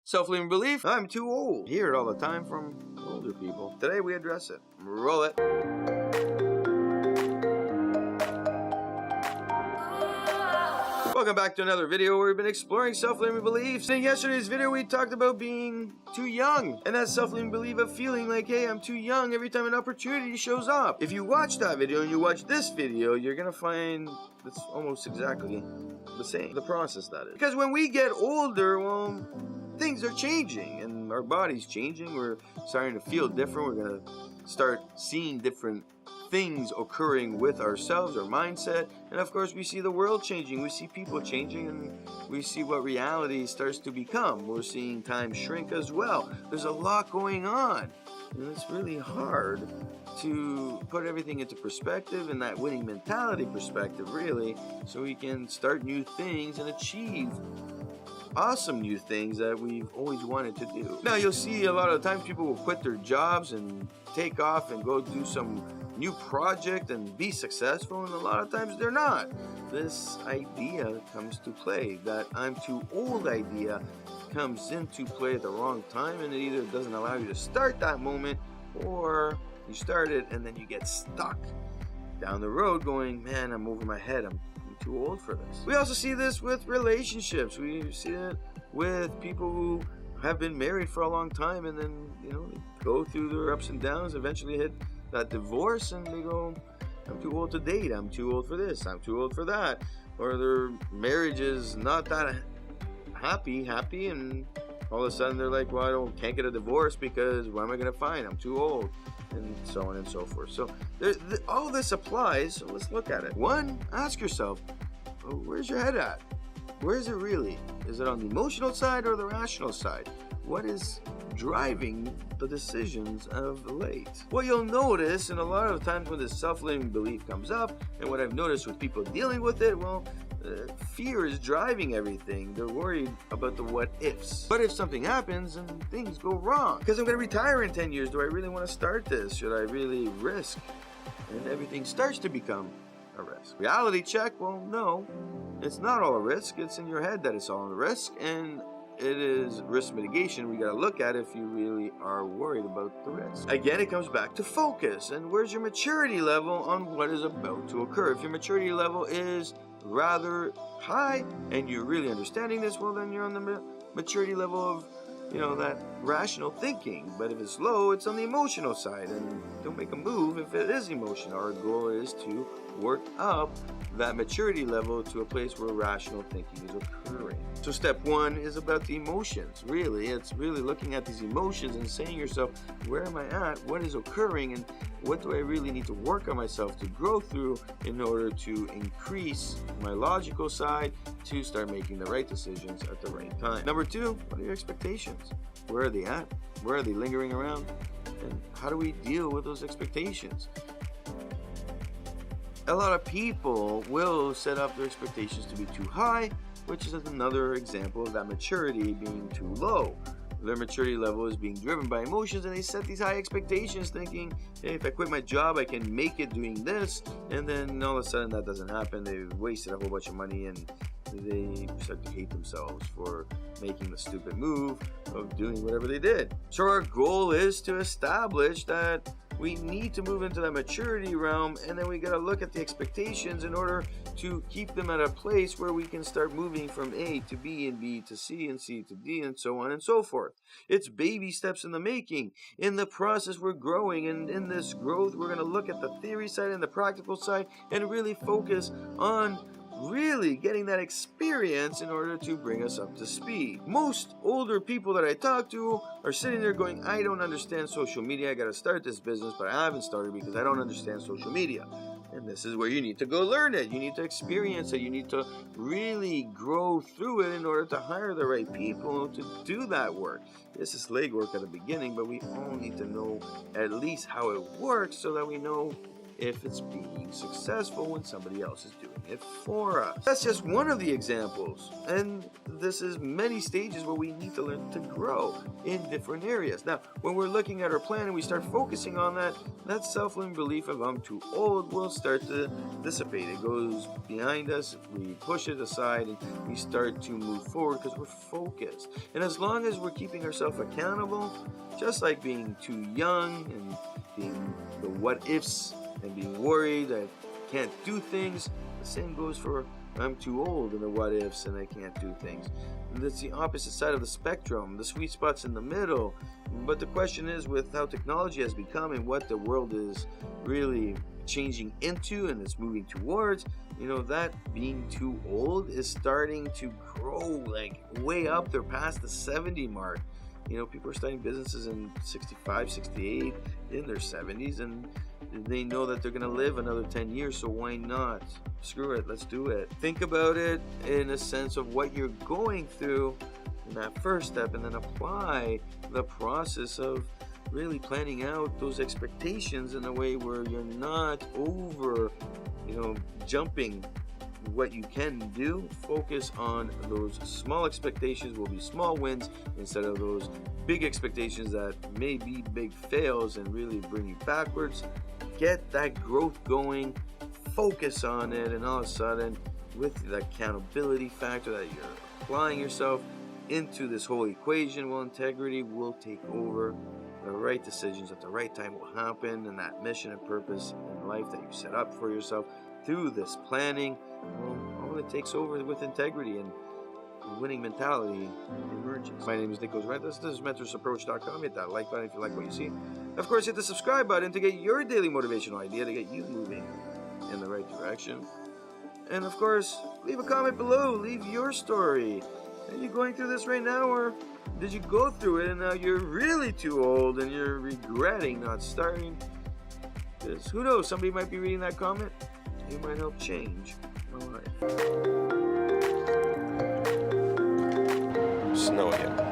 Self-limiting belief, I'm too old. Hear it all the time from older people. Today we address it. Roll it. Welcome back to another video where we've been exploring self-limiting beliefs. In yesterday's video we talked about being too young. And that self-limiting belief of feeling like, hey, I'm too young every time an opportunity shows up. If you watch that video and you watch this video, you're gonna find it's almost exactly the same. The process, that is. Because when we get older, well, things are changing and our body's changing. We're starting to feel different. We're gonna start seeing different things occurring with ourselves, our mindset, and of course we see the world changing, we see people changing, and we see what reality starts to become. We're seeing time shrink as well. There's a lot going on, and it's really hard to put everything into perspective and that winning mentality perspective, really, so we can start new things and achieve awesome new things that we've always wanted to do. Now you'll see a lot of times people will quit their jobs and take off and go do some new project and be successful, and a lot of times they're not. This idea comes to play. That I'm too old idea comes into play at the wrong time, and it either doesn't allow you to start that moment, or you start it and then you get stuck down the road going, man, I'm over my head, I'm too old for this. We also see this with relationships. We see it with people who have been married for a long time, and then, you know, they go through their ups and downs, eventually hit that divorce, and they go, I'm too old to date, I'm too old for this, I'm too old for that, or their marriage is not that happy, and all of a sudden they're like, well, can't get a divorce because what am I going to find? I'm too old, and so on and so forth. So all this applies, so let's look at it. One, ask yourself, where's your head at? Where is it really? Is it on the emotional side or the rational side? What is driving the decisions of late? What you'll notice, and a lot of times when this self-limiting belief comes up, and what I've noticed with people dealing with it, well, fear is driving everything. They're worried about the what ifs. What if something happens and things go wrong? Because I'm going to retire in 10 years. Do I really want to start this? Should I really risk? And everything starts to become a risk. Reality check, well, no, it's not all a risk. It's in your head that it's all a risk, and it is risk mitigation. We got to look at if you really are worried about the risk. Again, it comes back to focus, and where's your maturity level on what is about to occur. If your maturity level is rather high and you're really understanding this, well, then you're on the maturity level of, you know, that rational thinking. But if it's low, it's on the emotional side, and don't make a move if it is emotional. Our goal is to work up that maturity level to a place where rational thinking is occurring. So step one is about the emotions. Really, it's really looking at these emotions and saying to yourself, where am I at? What is occurring? And what do I really need to work on myself to grow through in order to increase my logical side to start making the right decisions at the right time? Number two, what are your expectations? Where are they at? Where are they lingering around? And how do we deal with those expectations? A lot of people will set up their expectations to be too high, which is another example of that maturity being too low. Their maturity level is being driven by emotions, and they set these high expectations thinking, hey, if I quit my job, I can make it doing this, and then all of a sudden that doesn't happen. They've wasted a whole bunch of money, and they start to hate themselves for making the stupid move of doing whatever they did. So our goal is to establish that we need to move into that maturity realm, and then we got to look at the expectations in order to keep them at a place where we can start moving from A to B and B to C and C to D and so on and so forth. It's baby steps in the making. In the process, we're growing, and in this growth, we're going to look at the theory side and the practical side and really focus on really getting that experience in order to bring us up to speed. Most older people that I talk to are sitting there going, I don't understand social media. I got to start this business, but I haven't started because I don't understand social media. And this is where you need to go learn it. You need to experience it. You need to really grow through it in order to hire the right people to do that work. This is legwork at the beginning, but we all need to know at least how it works so that we know if it's being successful when somebody else is doing it for us. That's just one of the examples, and this is many stages where we need to learn to grow in different areas. Now, when we're looking at our plan and we start focusing on that self-limiting belief of I'm too old will start to dissipate. It goes behind us, we push it aside, and we start to move forward because we're focused. And as long as we're keeping ourselves accountable, just like being too young and being the what ifs and being worried I can't do things, the same goes for I'm too old and the what ifs and I can't do things. And that's the opposite side of the spectrum. The sweet spot's in the middle. But the question is, with how technology has become and what the world is really changing into and it's moving towards, that being too old is starting to grow like way up there past the 70 mark. People are starting businesses in 65, 68, in their 70s, and they know that they're going to live another 10 years, so why not? Screw it, let's do it. Think about it in a sense of what you're going through in that first step, and then apply the process of really planning out those expectations in a way where you're not over, jumping what you can do. Focus on those small expectations will be small wins instead of those big expectations that may be big fails and really bring you backwards. Get that growth going, focus on it, and all of a sudden, with the accountability factor that you're applying yourself into this whole equation, integrity will take over. The right decisions at the right time will happen, and that mission and purpose in life that you set up for yourself through this planning, all it takes over with integrity, and winning mentality emerges. My name is Nico Rentas. This is mentorsapproach.com. Hit that like button if you like what you see. Of course, hit the subscribe button to get your daily motivational idea to get you moving in the right direction. And of course, leave a comment below. Leave your story. Are you going through this right now, or did you go through it and now you're really too old and you're regretting not starting? Because who knows, somebody might be reading that comment. You might help change my life. Snow again.